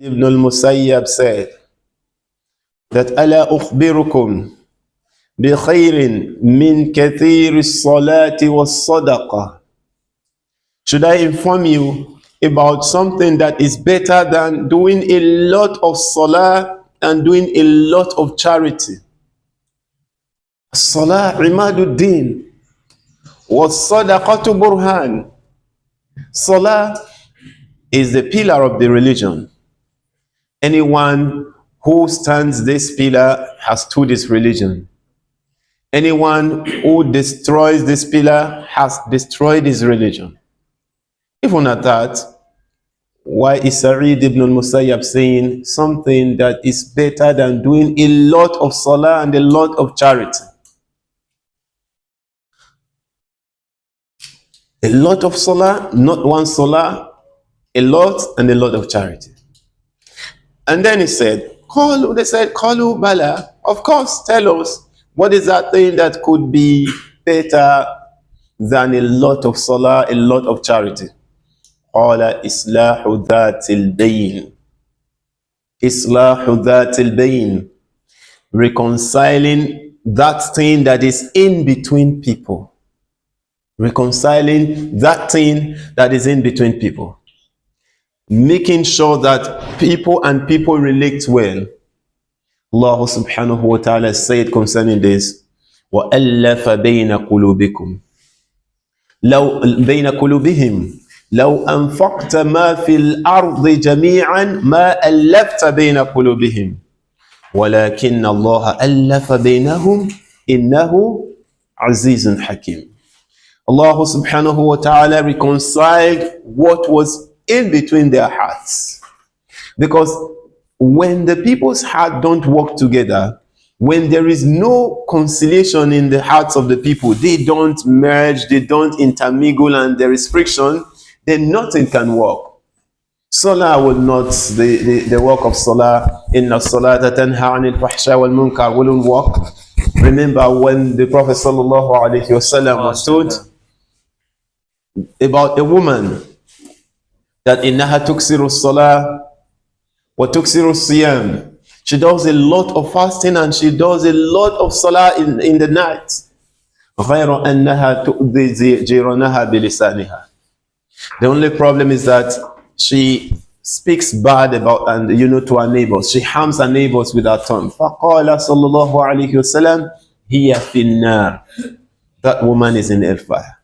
Ibn al-Musayyab said that ألا أخبركم بخير من كثير الصلاة والصدقة. Should I inform you about something that is better than doing a lot of salah and doing a lot of charity? Salah imaduddin was sadaqatu burhan. Salah is the pillar of the religion. Anyone who stands this pillar has stood this religion. Anyone who destroys this pillar has destroyed his religion. Even at that, why is Sa'id ibn al-Musayyab saying something that is better than doing a lot of salah and a lot of charity? A lot of salah, not one salah, a lot and a lot of charity. And then he said, they said, Qalu bala, of course, tell us, what is that thing that could be better than a lot of salah, a lot of charity? Qala islahu dhatil bayn. Islahu dhatil bayn. Reconciling that thing that is in between people. Reconciling that thing that is in between people. Making sure that people and people relate well. Allah subhanahu wa ta'ala said concerning this, وَأَلَّفَ بَيْنَ قُلُوبِكُمْ بَيْنَ قُلُوبِهِمْ لَوْ أَنفَقْتَ مَا فِي الْأَرْضِ جَمِيعًا مَا أَلَّفْتَ بَيْنَ قُلُوبِهِمْ وَلَكِنَّ اللَّهَ أَلَّفَ بَيْنَهُمْ إِنَّهُ عَزِيزٌ حَكِيمٌ. Allah subhanahu wa ta'ala reconciled what was in between their hearts. Because when the people's heart don't work together, when there is no conciliation in the hearts of the people, they don't merge, they don't intermingle, and there is friction, then nothing can work. Salah will not, the work of Salah, inna salata tanha anil fahsha wal munkar, wouldn't work. Remember when the Prophet sallallahu alaihi wasallam was told about a woman that innaha tuksiru salah wa tuksiru siyam. She does a lot of fasting and she does a lot of salah in the night. غير أنها تؤذي جيرانها بلسانها. The only problem is that she speaks bad about to her neighbors. She harms her neighbors with her tongue. فقال صلى الله عليه وسلم هي في النار. That woman is in hellfire.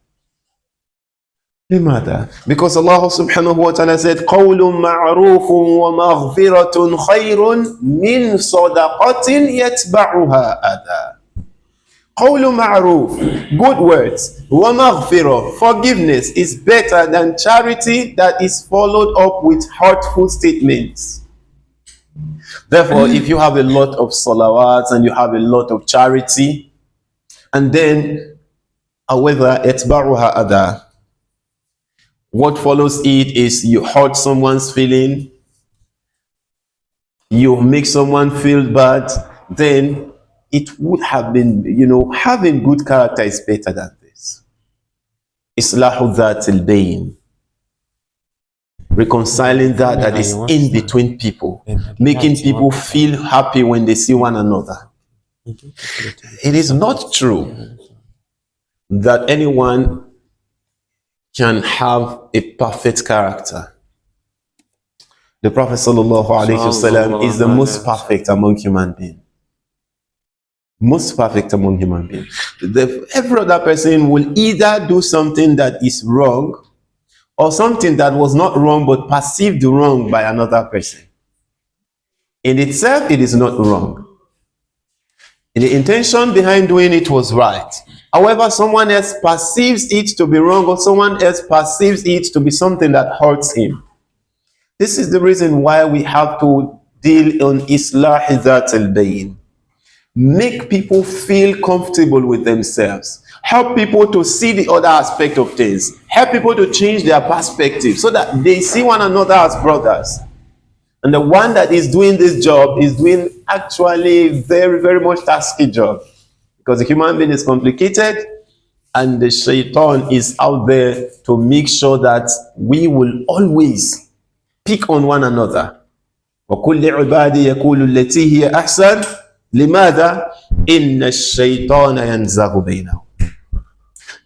لماذا? Because Allah subhanahu wa ta'ala said قول معروف ومغفرة خير من صدقة يتبعها أذى. قول معروف, good words, ومغفرة, forgiveness, is better than charity that is followed up with hurtful statements. Therefore, if you have a lot of salawats and you have a lot of charity, and then however يتبعها أذى, what follows it is you hurt someone's feeling, you make someone feel bad, then it would have been, having good character is better than this. Islahu dhatil bayn. Reconciling that is in between people, making people feel happy when they see one another. It is not true that anyone can have a perfect character. The Prophet sallallahu alaihi wasallam is the most perfect among human beings. Most perfect among human beings. Every other person will either do something that is wrong or something that was not wrong but perceived wrong by another person. In itself, it is not wrong. The intention behind doing it was right. However, someone else perceives it to be wrong, or someone else perceives it to be something that hurts him. This is the reason why we have to deal on Islah Dhatil Bayn. Make people feel comfortable with themselves. Help people to see the other aspect of things. Help people to change their perspective so that they see one another as brothers. And the one that is doing this job is doing actually very, very much tasky job. Because the human being is complicated and the shaitan is out there to make sure that we will always pick on one another. وَكُلِّ عِبَادِي يَقُولُ الَّتِي هِيَ أَحْسَنُ لِمَاذَا إِنَّ الشَّيْطَانَ يَنْزَغُ بَيْنَهُمْ.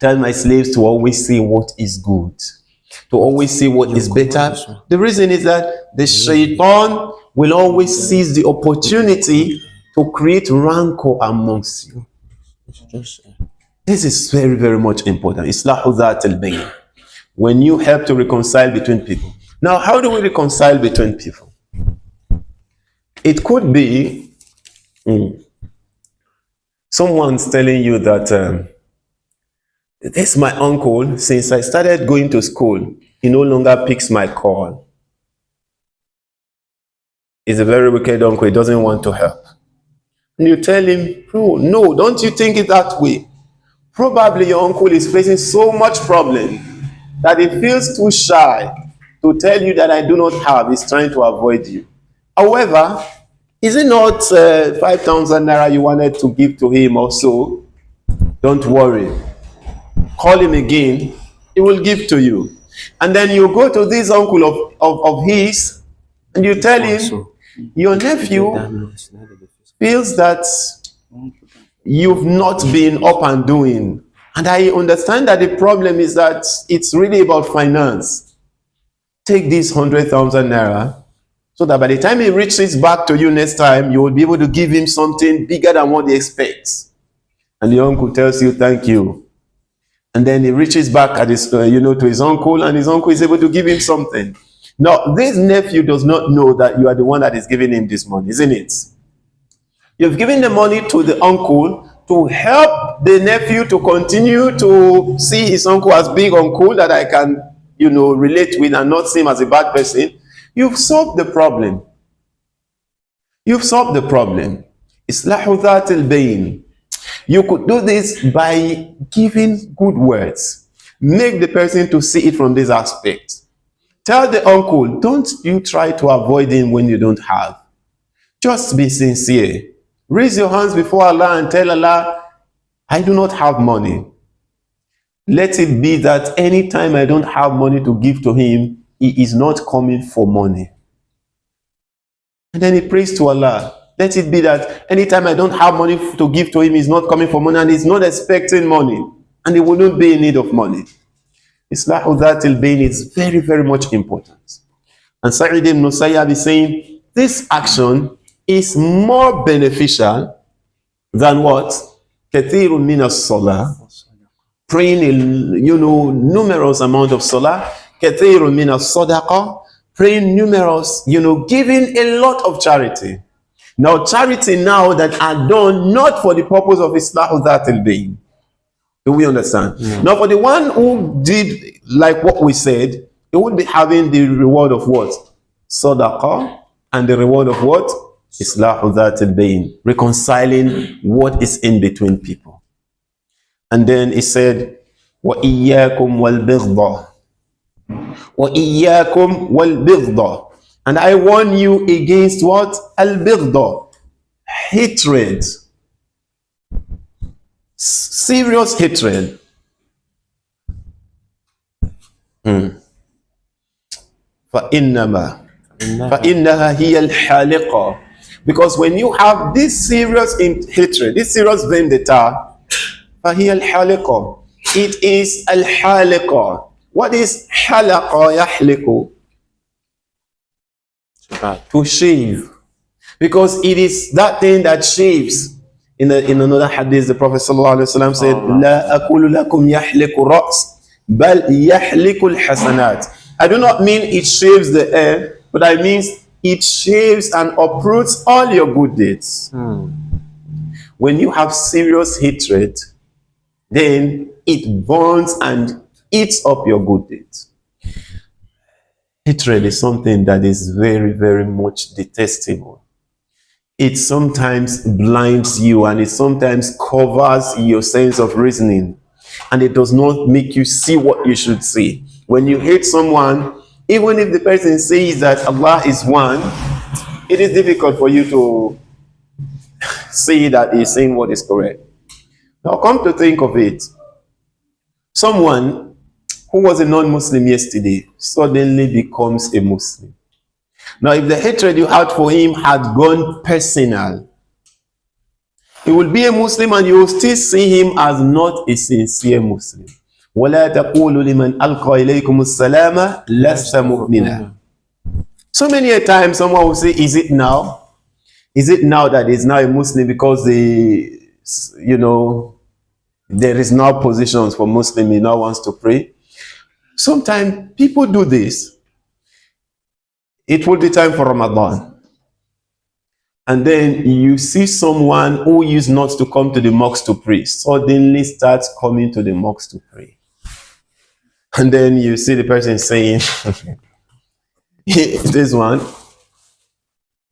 Tell my slaves to always see what is good, to always see what is better. The reason is that the shaitan will always seize the opportunity to create rancor amongst you. This is very, very much important. Islahu dhat al-bayn. When you help to reconcile between people. Now, how do we reconcile between people? It could be someone's telling you that this my uncle, since I started going to school, he no longer picks my call. He's a very wicked uncle, he doesn't want to help. And you tell him, oh, no, don't you think it that way? Probably your uncle is facing so much problem that he feels too shy to tell you that I do not have. He's trying to avoid you. However, is it not 5,000 naira you wanted to give to him also? Don't worry. Call him again. He will give to you. And then you go to this uncle of his and you tell him, your nephew feels that you've not been up and doing. And I understand that the problem is that it's really about finance. Take this 100,000 naira so that by the time he reaches back to you next time, you will be able to give him something bigger than what he expects. And the uncle tells you, thank you. And then he reaches back at his, to his uncle, and his uncle is able to give him something. Now, this nephew does not know that you are the one that is giving him this money, isn't it? You've given the money to the uncle to help the nephew to continue to see his uncle as big uncle that I can, relate with and not see him as a bad person. You've solved the problem. You've solved the problem. Islahu dhat al-bayn. You could do this by giving good words. Make the person to see it from this aspect. Tell the uncle, don't you try to avoid him when you don't have. Just be sincere. Raise your hands before Allah and tell Allah, I do not have money. Let it be that anytime I don't have money to give to him, he is not coming for money. And then he prays to Allah. Let it be that anytime I don't have money to give to him, he's not coming for money and he's not expecting money. And he will not be in need of money. Islahu dhat al-bayn is very, very much important. And Sa'id ibn Musayyab is saying, this action is more beneficial than what? Kathirun min as-salah. Praying a numerous amount of salah. Kathirun min as-sadaqah. Praying numerous, giving a lot of charity. Now, charity now that are done not for the purpose of Islahu dhat al-bayn. Do we understand? Yeah. Now, for the one who did like what we said, he would be having the reward of what? Sadaqah, and the reward of what? Islahu dhat al-bayn, reconciling what is in between people. And then he said, وَإِيَّاكُمْ وَالْبِغْضَةِ وَإِيَّاكُمْ وَالْبِغْضَةِ. And I warn you against what? Al-bighdah, hatred. Serious hatred. فَإِنَّهَا هِيَ الْحَالِقَةِ. Because when you have this serious hatred, this serious vendetta, فَهِيَ الْحَالِقَةِ. It is al-haliqa. What is halaqa yahliku? To shave. Because it is that thing that shaves. In another hadith, the Prophet ﷺ said, لا أقول لكم يحلق الرأس بل يحلق الحسنات. I do not mean it shaves the hair, but I mean it shaves and uproots all your good deeds. When you have serious hatred, then it burns and eats up your good deeds. Hatred is something that is very, very much detestable. It sometimes blinds you and it sometimes covers your sense of reasoning, and it does not make you see what you should see. When you hate someone, even if the person says that Allah is one, it is difficult for you to see that he's saying what is correct. Now come to think of it, someone who was a non-Muslim yesterday suddenly becomes a Muslim. Now, if the hatred you had for him had gone personal, he will be a Muslim and you will still see him as not a sincere Muslim. وَلَا تَقُولُوا لِمَنْ أَلْقَى إِلَيْكُمُ السَّلَامَ لَسْتَ مُؤْمِنًا. So many a time someone will say, is it now? Is it now that he's now a Muslim because there is now positions for Muslim, he now wants to pray? Sometimes people do this. It will be time for Ramadan. And then you see someone who used not to come to the mosque to pray, suddenly starts coming to the mosque to pray. And then you see the person saying, this one,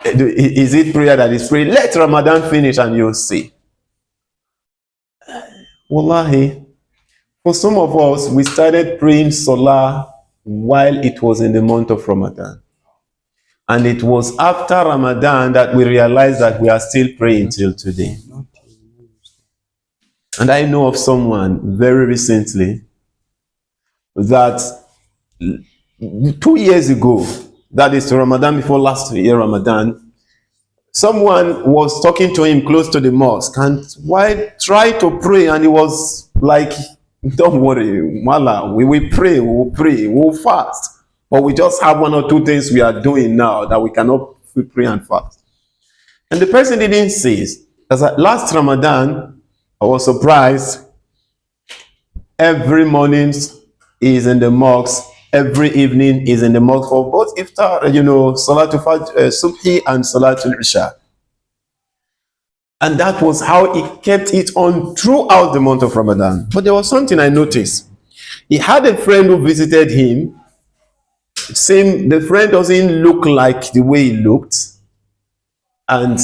is it prayer that is prayed? Let Ramadan finish and you'll see. Wallahi, for some of us, we started praying Salah while it was in the month of Ramadan. And it was after Ramadan that we realized that we are still praying till today. And I know of someone very recently that 2 years ago, that is Ramadan before last year Ramadan, someone was talking to him close to the mosque and why try to pray, and he was like, don't worry, Mala, we will pray, we will pray, we will fast. But we just have 1 or 2 things we are doing now that we cannot pray and fast. And the person didn't say it. As last Ramadan, I was surprised. Every morning is in the mosque. Every evening is in the mosque for both iftar, Salatul Subhi and Salatul Isha. And that was how he kept it on throughout the month of Ramadan. But there was something I noticed. He had a friend who visited him. The friend doesn't look like the way he looked, and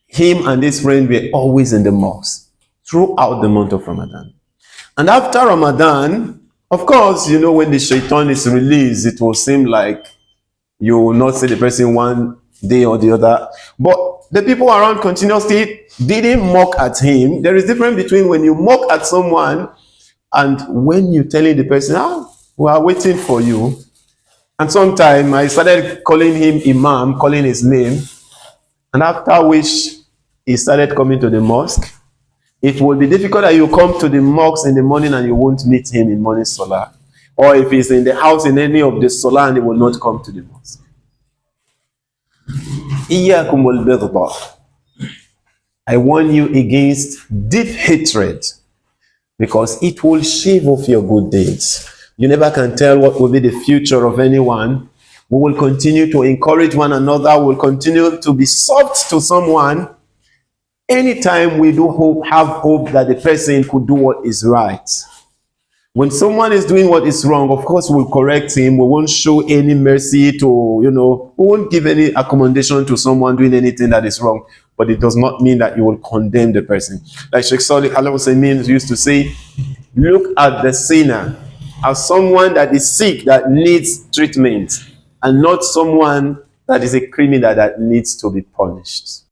him and his friend were always in the mosque throughout the month of Ramadan. And after Ramadan, of course, when the shaitan is released, it will seem like you will not see the person one day or the other. But the people around continuously didn't mock at him. There is a difference between when you mock at someone and when you're telling the person, we are waiting for you. And sometime I started calling him Imam, calling his name. And after which he started coming to the mosque. It will be difficult that you come to the mosque in the morning and you won't meet him in morning Salah. Or if he's in the house in any of the Salah and he will not come to the mosque. I warn you against deep hatred, because it will shave off your good deeds. You never can tell what will be the future of anyone. We will continue to encourage one another. We will continue to be soft to someone. Anytime we do have hope that the person could do what is right. When someone is doing what is wrong, of course we'll correct him. We won't show any mercy to, we won't give any accommodation to someone doing anything that is wrong. But it does not mean that you will condemn the person. Like Sheikh Salih Al-Husaymin used to say, look at the sinner as someone that is sick, that needs treatment, and not someone that is a criminal that needs to be punished.